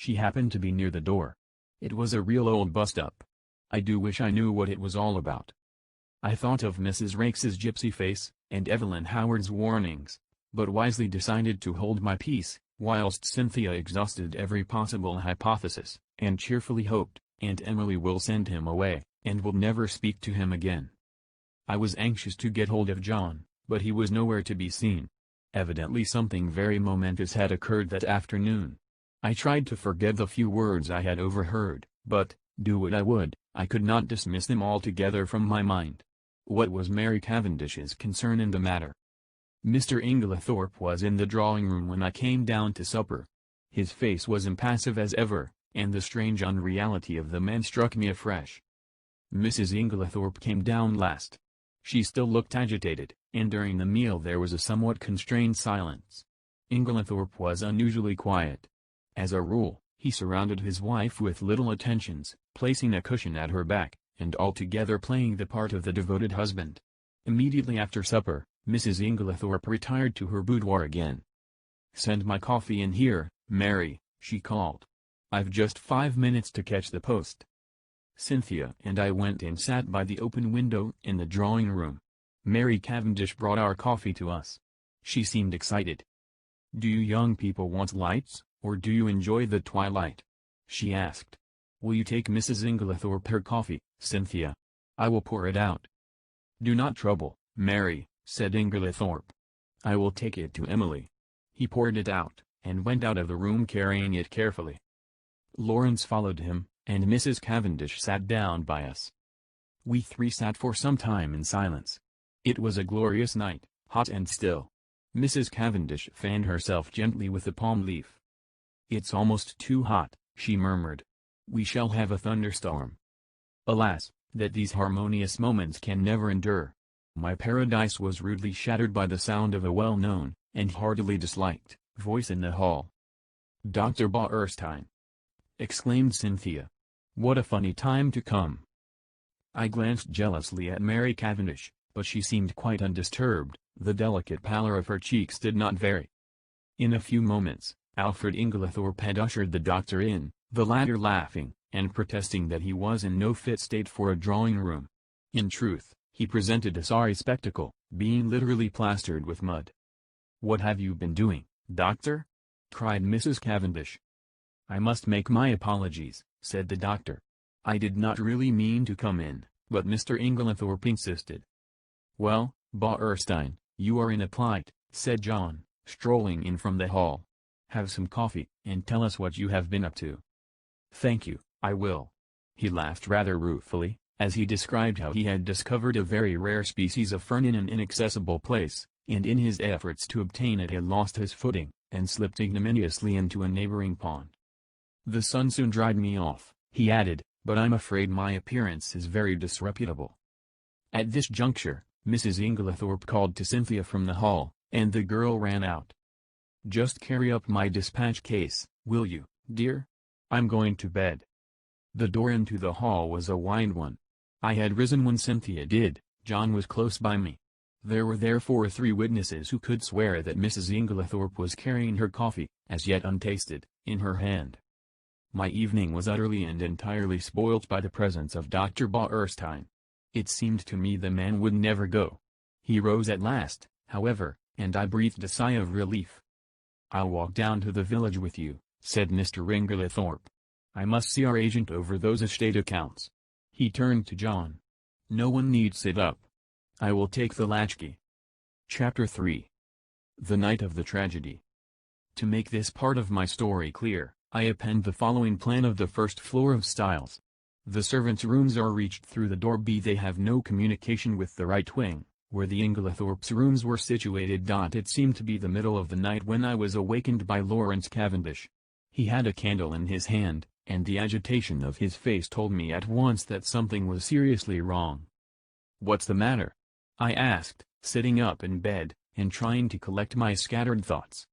She happened to be near the door. It was a real old bust-up. I do wish I knew what it was all about. I thought of Mrs. Rakes's gypsy face, and Evelyn Howard's warnings, but wisely decided to hold my peace, whilst Cynthia exhausted every possible hypothesis, and cheerfully hoped, Aunt Emily will send him away, and will never speak to him again. I was anxious to get hold of John, but he was nowhere to be seen. Evidently something very momentous had occurred that afternoon. I tried to forget the few words I had overheard, but, do what I would, I could not dismiss them altogether from my mind. What was Mary Cavendish's concern in the matter? Mr. Inglethorpe was in the drawing-room when I came down to supper. His face was impassive as ever, and the strange unreality of the man struck me afresh. Mrs. Inglethorpe came down last. She still looked agitated, and during the meal there was a somewhat constrained silence. Inglethorpe was unusually quiet. As a rule, he surrounded his wife with little attentions, placing a cushion at her back, and altogether playing the part of the devoted husband. Immediately after supper, Mrs. Inglethorpe retired to her boudoir again. "Send my coffee in here, Mary," she called. "I've just 5 minutes to catch the post." Cynthia and I went and sat by the open window in the drawing-room. Mary Cavendish brought our coffee to us. She seemed excited. "Do you young people want lights, or do you enjoy the twilight?" she asked. "Will you take Mrs. Inglethorpe her coffee, Cynthia? I will pour it out." "Do not trouble, Mary," said Inglethorpe. "I will take it to Emily." He poured it out, and went out of the room carrying it carefully. Lawrence followed him, and Mrs. Cavendish sat down by us. We three sat for some time in silence. It was a glorious night, hot and still. Mrs. Cavendish fanned herself gently with a palm leaf. "It's almost too hot," she murmured. "We shall have a thunderstorm. Alas, that these harmonious moments can never endure." My paradise was rudely shattered by the sound of a well-known, and heartily disliked, voice in the hall. "Dr. Bauerstein!" exclaimed Cynthia. "What a funny time to come!" I glanced jealously at Mary Cavendish, but she seemed quite undisturbed. The delicate pallor of her cheeks did not vary. In a few moments, Alfred Inglethorpe had ushered the doctor in, the latter laughing, and protesting that he was in no fit state for a drawing-room. In truth, he presented a sorry spectacle, being literally plastered with mud. "What have you been doing, doctor?" cried Mrs. Cavendish. "I must make my apologies," said the doctor. "I did not really mean to come in, but Mr. Inglethorpe insisted." "Well, Bauerstein, you are in a plight," said John, strolling in from the hall. "Have some coffee, and tell us what you have been up to." "Thank you, I will." He laughed rather ruefully, as he described how he had discovered a very rare species of fern in an inaccessible place, and in his efforts to obtain it had lost his footing, and slipped ignominiously into a neighboring pond. "The sun soon dried me off," he added, "but I'm afraid my appearance is very disreputable." At this juncture, Mrs. Inglethorpe called to Cynthia from the hall, and the girl ran out. "Just carry up my dispatch case, will you, dear? I'm going to bed." The door into the hall was a wide one. I had risen when Cynthia did. John was close by me. There were therefore 3 witnesses who could swear that Mrs. Inglethorpe was carrying her coffee, as yet untasted, in her hand. My evening was utterly and entirely spoilt by the presence of Dr. Bauerstein. It seemed to me the man would never go. He rose at last, however, and I breathed a sigh of relief. "I'll walk down to the village with you," said Mr. Inglethorpe. "I must see our agent over those estate accounts." He turned to John. "No one need sit up. I will take the latchkey." Chapter 3. The night of the tragedy. To make this part of my story clear, I append the following plan of the first floor of Styles. The servants' rooms are reached through the door B. They have no communication with the right wing, where the Inglethorpe's rooms were situated. It seemed to be the middle of the night when I was awakened by Lawrence Cavendish. He had a candle in his hand, and the agitation of his face told me at once that something was seriously wrong. "What's the matter?" I asked, sitting up in bed, and trying to collect my scattered thoughts.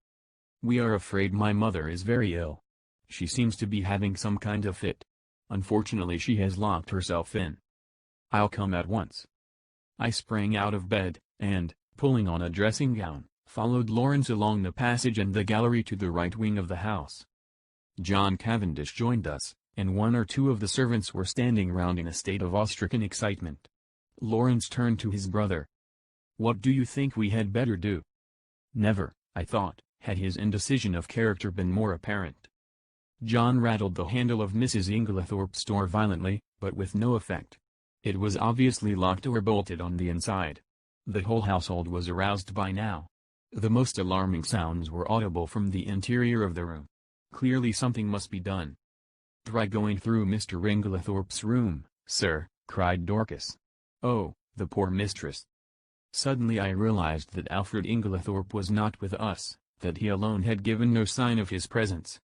"We are afraid my mother is very ill. She seems to be having some kind of fit. Unfortunately she has locked herself in." "I'll come at once." I sprang out of bed, and, pulling on a dressing gown, followed Lawrence along the passage and the gallery to the right wing of the house. John Cavendish joined us, and one or two of the servants were standing round in a state of awe-stricken excitement. Lawrence turned to his brother. "What do you think we had better do?" Never, I thought, had his indecision of character been more apparent. John rattled the handle of Mrs. Inglethorpe's door violently, but with no effect. It was obviously locked or bolted on the inside. The whole household was aroused by now. The most alarming sounds were audible from the interior of the room. Clearly something must be done. "Try going through Mr. Inglethorpe's room, sir," cried Dorcas. "Oh, the poor mistress." Suddenly I realized that Alfred Inglethorpe was not with us, that he alone had given no sign of his presence.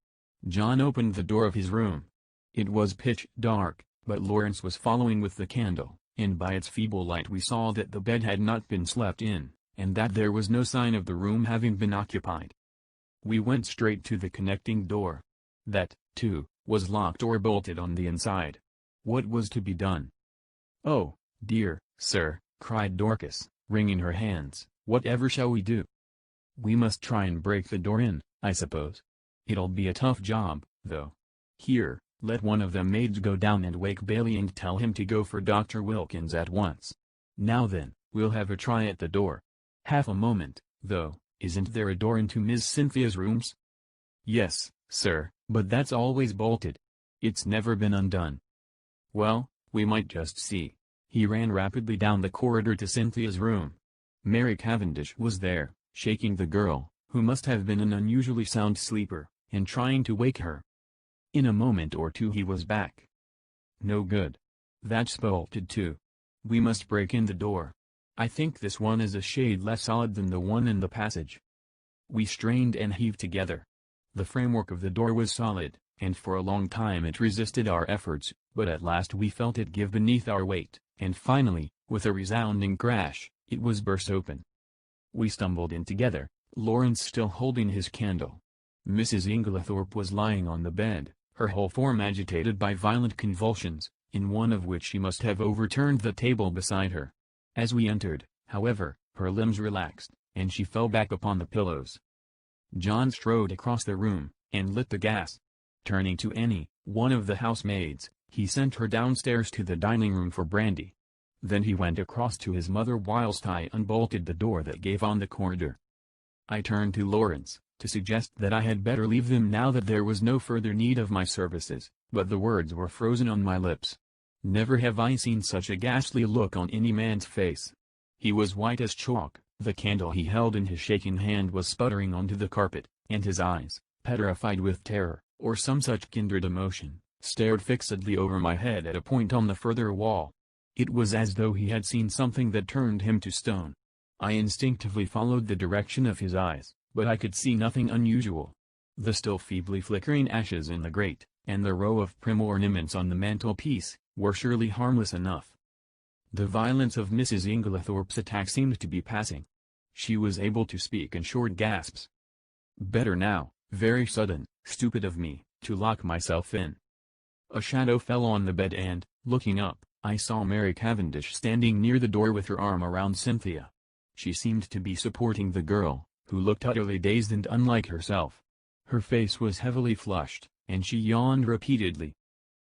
John opened the door of his room. It was pitch dark, but Lawrence was following with the candle, and by its feeble light we saw that the bed had not been slept in, and that there was no sign of the room having been occupied. We went straight to the connecting door. That, too, was locked or bolted on the inside. What was to be done? "Oh, dear, sir," cried Dorcas, wringing her hands, "whatever shall we do?" "We must try and break the door in, I suppose. It'll be a tough job, though. Here, let one of the maids go down and wake Bailey and tell him to go for Dr. Wilkins at once. Now then, we'll have a try at the door. Half a moment, though, isn't there a door into Miss Cynthia's rooms?" "Yes, sir, but that's always bolted. It's never been undone." "Well, we might just see." He ran rapidly down the corridor to Cynthia's room. Mary Cavendish was there, shaking the girl, who must have been an unusually sound sleeper, and trying to wake her. In a moment or two he was back. "No good. That's bolted too. We must break in the door. I think this one is a shade less solid than the one in the passage." We strained and heaved together. The framework of the door was solid, and for a long time it resisted our efforts, but at last we felt it give beneath our weight, and finally, with a resounding crash, it was burst open. We stumbled in together, Lawrence still holding his candle. Mrs. Inglethorpe was lying on the bed, her whole form agitated by violent convulsions, in one of which she must have overturned the table beside her. As we entered, however, her limbs relaxed, and she fell back upon the pillows. John strode across the room, and lit the gas. Turning to Annie, one of the housemaids, he sent her downstairs to the dining room for brandy. Then he went across to his mother whilst I unbolted the door that gave on the corridor. I turned to Lawrence, to suggest that I had better leave them now that there was no further need of my services, but the words were frozen on my lips. Never have I seen such a ghastly look on any man's face. He was white as chalk, the candle he held in his shaking hand was sputtering onto the carpet, and his eyes, petrified with terror, or some such kindred emotion, stared fixedly over my head at a point on the further wall. It was as though he had seen something that turned him to stone. I instinctively followed the direction of his eyes, but I could see nothing unusual. The still feebly flickering ashes in the grate, and the row of prim ornaments on the mantelpiece, were surely harmless enough. The violence of Mrs. Inglethorpe's attack seemed to be passing. She was able to speak in short gasps. "Better now, very sudden, stupid of me, to lock myself in." A shadow fell on the bed and, looking up, I saw Mary Cavendish standing near the door with her arm around Cynthia. She seemed to be supporting the girl, who looked utterly dazed and unlike herself. Her face was heavily flushed, and she yawned repeatedly.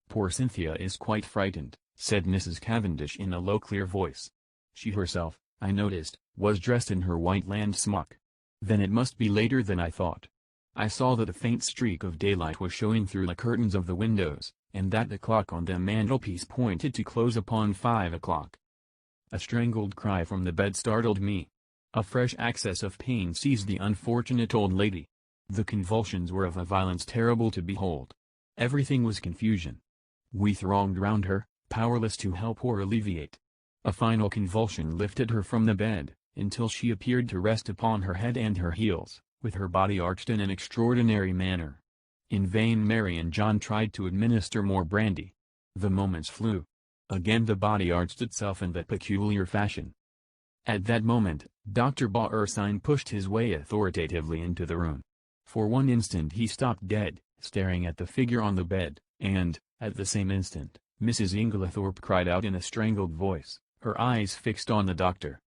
"Poor Cynthia is quite frightened," said Mrs. Cavendish in a low clear voice. She herself, I noticed, was dressed in her white land smock. Then it must be later than I thought. I saw that a faint streak of daylight was showing through the curtains of the windows, and that the clock on the mantelpiece pointed to close upon 5 o'clock. A strangled cry from the bed startled me. A fresh access of pain seized the unfortunate old lady. The convulsions were of a violence terrible to behold. Everything was confusion. We thronged round her, powerless to help or alleviate. A final convulsion lifted her from the bed, until she appeared to rest upon her head and her heels, with her body arched in an extraordinary manner. In vain Mary and John tried to administer more brandy. The moments flew. Again the body arched itself in that peculiar fashion. At that moment, Dr. Bauerstein pushed his way authoritatively into the room. For one instant he stopped dead, staring at the figure on the bed, and, at the same instant, Mrs. Inglethorpe cried out in a strangled voice, her eyes fixed on the doctor.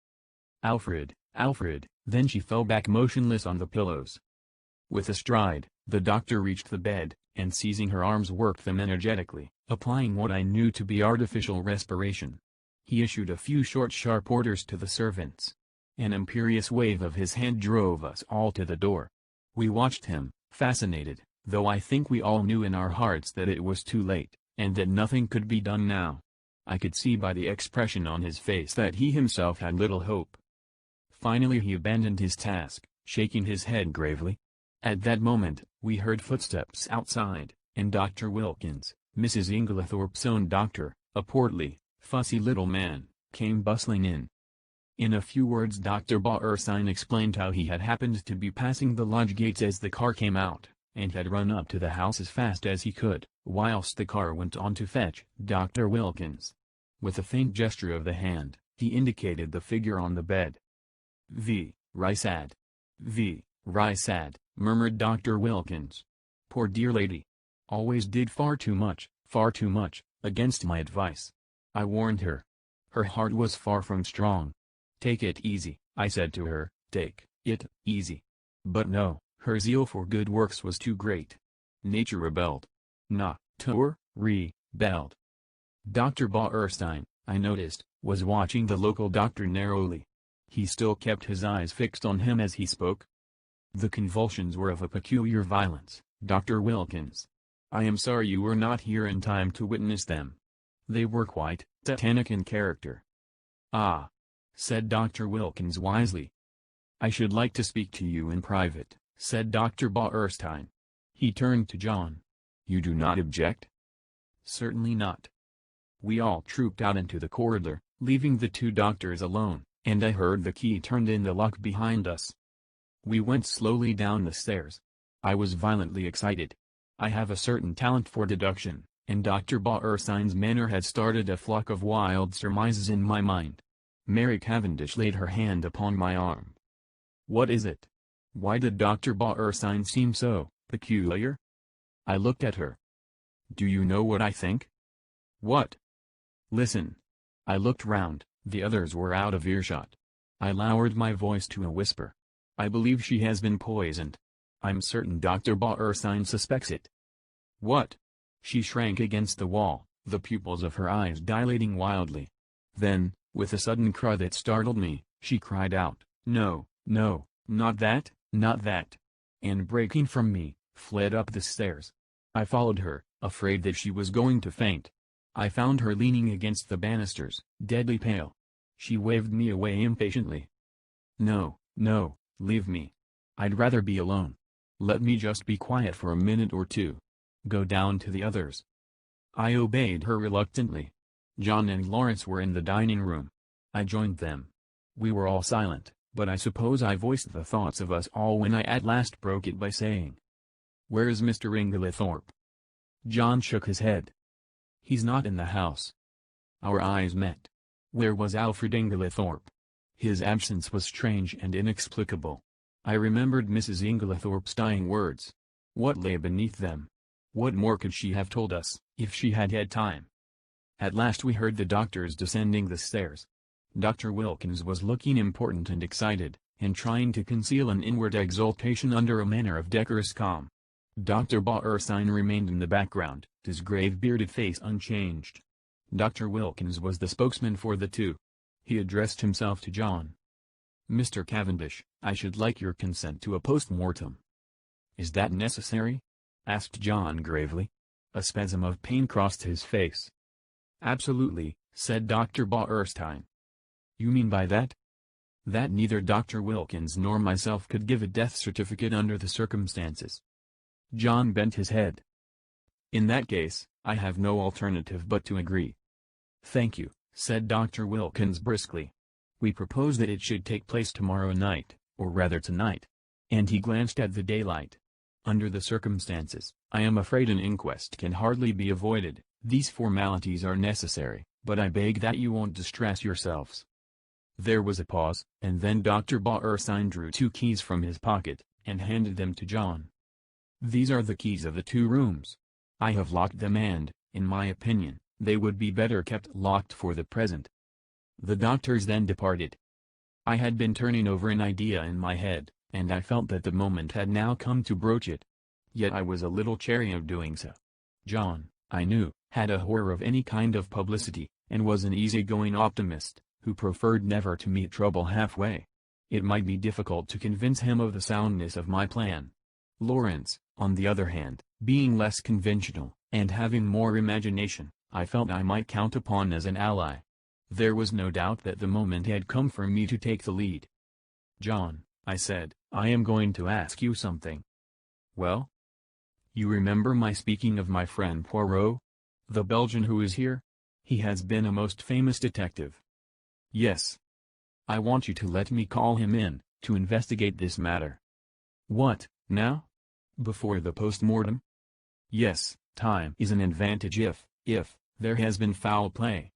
"Alfred, Alfred!" Then she fell back motionless on the pillows. With a stride, the doctor reached the bed, and seizing her arms worked them energetically, applying what I knew to be artificial respiration. He issued a few short sharp orders to the servants. An imperious wave of his hand drove us all to the door. We watched him, fascinated, though I think we all knew in our hearts that it was too late, and that nothing could be done now. I could see by the expression on his face that he himself had little hope. Finally he abandoned his task, shaking his head gravely. At that moment, we heard footsteps outside, and Dr. Wilkins, Mrs. Inglethorpe's own doctor, a portly, fussy little man, came bustling in. In a few words Dr. Bauerstein explained how he had happened to be passing the lodge gates as the car came out, and had run up to the house as fast as he could, whilst the car went on to fetch Dr. Wilkins. With a faint gesture of the hand, he indicated the figure on the bed. "V. Rysad. V. Rysad," murmured Dr. Wilkins. "Poor dear lady. Always did far too much, against my advice. I warned her. Her heart was far from strong. 'Take it easy,' I said to her, 'take it easy.' But no, her zeal for good works was too great. Nature rebelled. Rebelled." Dr. Bauerstein, I noticed, was watching the local doctor narrowly. He still kept his eyes fixed on him as he spoke. "The convulsions were of a peculiar violence, Dr. Wilkins. I am sorry you were not here in time to witness them. They were quite tetanic in character." "Ah," said Dr. Wilkins wisely. "I should like to speak to you in private," said Dr. Bauerstein. He turned to John. "You do not object?" "Certainly not." We all trooped out into the corridor, leaving the two doctors alone, and I heard the key turned in the lock behind us. We went slowly down the stairs. I was violently excited. I have a certain talent for deduction, and Dr. Bauerstein's manner had started a flock of wild surmises in my mind. Mary Cavendish laid her hand upon my arm. "What is it? Why did Dr. Bauerstein seem so peculiar?" I looked at her. "Do you know what I think?" "What?" "Listen." I looked round, the others were out of earshot. I lowered my voice to a whisper. "I believe she has been poisoned. I'm certain Dr. Bauerstein suspects it." "What?" She shrank against the wall, the pupils of her eyes dilating wildly. Then, with a sudden cry that startled me, she cried out, "No, no, not that, not that," and breaking from me, fled up the stairs. I followed her, afraid that she was going to faint. I found her leaning against the banisters, deadly pale. She waved me away impatiently. "No, no, leave me. I'd rather be alone. Let me just be quiet for a minute or two. Go down to the others." I obeyed her reluctantly. John and Lawrence were in the dining room. I joined them. We were all silent, but I suppose I voiced the thoughts of us all when I at last broke it by saying, "Where's Mr. Inglethorpe?" John shook his head. "He's not in the house." Our eyes met. Where was Alfred Inglethorpe? His absence was strange and inexplicable. I remembered Mrs. Inglethorpe's dying words. What lay beneath them? What more could she have told us, if she had had time? At last we heard the doctors descending the stairs. Dr. Wilkins was looking important and excited, and trying to conceal an inward exultation under a manner of decorous calm. Dr. Bauerstein remained in the background, his grave bearded face unchanged. Dr. Wilkins was the spokesman for the two. He addressed himself to John. "Mr. Cavendish, I should like your consent to a post-mortem." "Is that necessary?" asked John gravely. A spasm of pain crossed his face. "Absolutely," said Dr. Bauerstein. "You mean by that?" "That neither Dr. Wilkins nor myself could give a death certificate under the circumstances." John bent his head. "In that case, I have no alternative but to agree." "Thank you," said Dr. Wilkins briskly. "We propose that it should take place tomorrow night, or rather tonight." And he glanced at the daylight. "Under the circumstances, I am afraid an inquest can hardly be avoided. These formalities are necessary, but I beg that you won't distress yourselves." There was a pause, and then Dr. Bauerstein drew 2 keys from his pocket, and handed them to John. "These are the keys of the 2 rooms. I have locked them and, in my opinion, they would be better kept locked for the present." The doctors then departed. I had been turning over an idea in my head, and I felt that the moment had now come to broach it. Yet I was a little chary of doing so. John, I knew, had a horror of any kind of publicity, and was an easygoing optimist, who preferred never to meet trouble halfway. It might be difficult to convince him of the soundness of my plan. Lawrence, on the other hand, being less conventional, and having more imagination, I felt I might count upon as an ally. There was no doubt that the moment had come for me to take the lead. "John," I said, "I am going to ask you something." "Well?" "You remember my speaking of my friend Poirot? The Belgian who is here? He has been a most famous detective." "Yes." "I want you to let me call him in, to investigate this matter." "What, now? Before the post-mortem?" "Yes, time is an advantage if there has been foul play."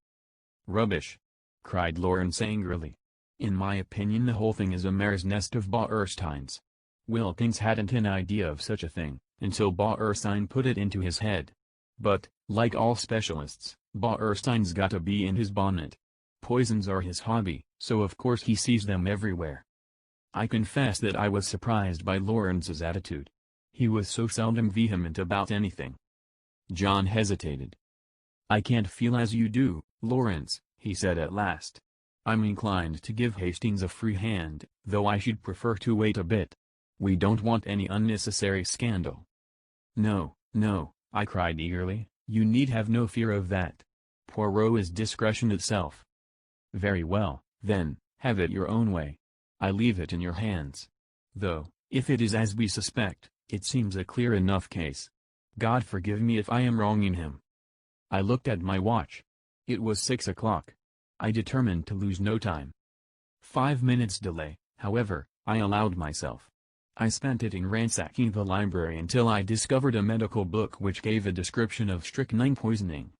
"Rubbish!" cried Lawrence angrily. "In my opinion the whole thing is a mare's nest of Bauerstein's. Wilkins hadn't an idea of such a thing, until Bauerstein put it into his head. But, like all specialists, Bauerstein's got a bee in his bonnet. Poisons are his hobby, so of course he sees them everywhere." I confess that I was surprised by Lawrence's attitude. He was so seldom vehement about anything. John hesitated. "I can't feel as you do, Lawrence," he said at last. "I'm inclined to give Hastings a free hand, though I should prefer to wait a bit. We don't want any unnecessary scandal." "No, no," I cried eagerly, "you need have no fear of that. Poirot is discretion itself." "Very well, then, have it your own way. I leave it in your hands. Though, if it is as we suspect, it seems a clear enough case. God forgive me if I am wronging him." I looked at my watch. It was 6 o'clock. I determined to lose no time. 5 minutes delay, however, I allowed myself. I spent it in ransacking the library until I discovered a medical book which gave a description of strychnine poisoning.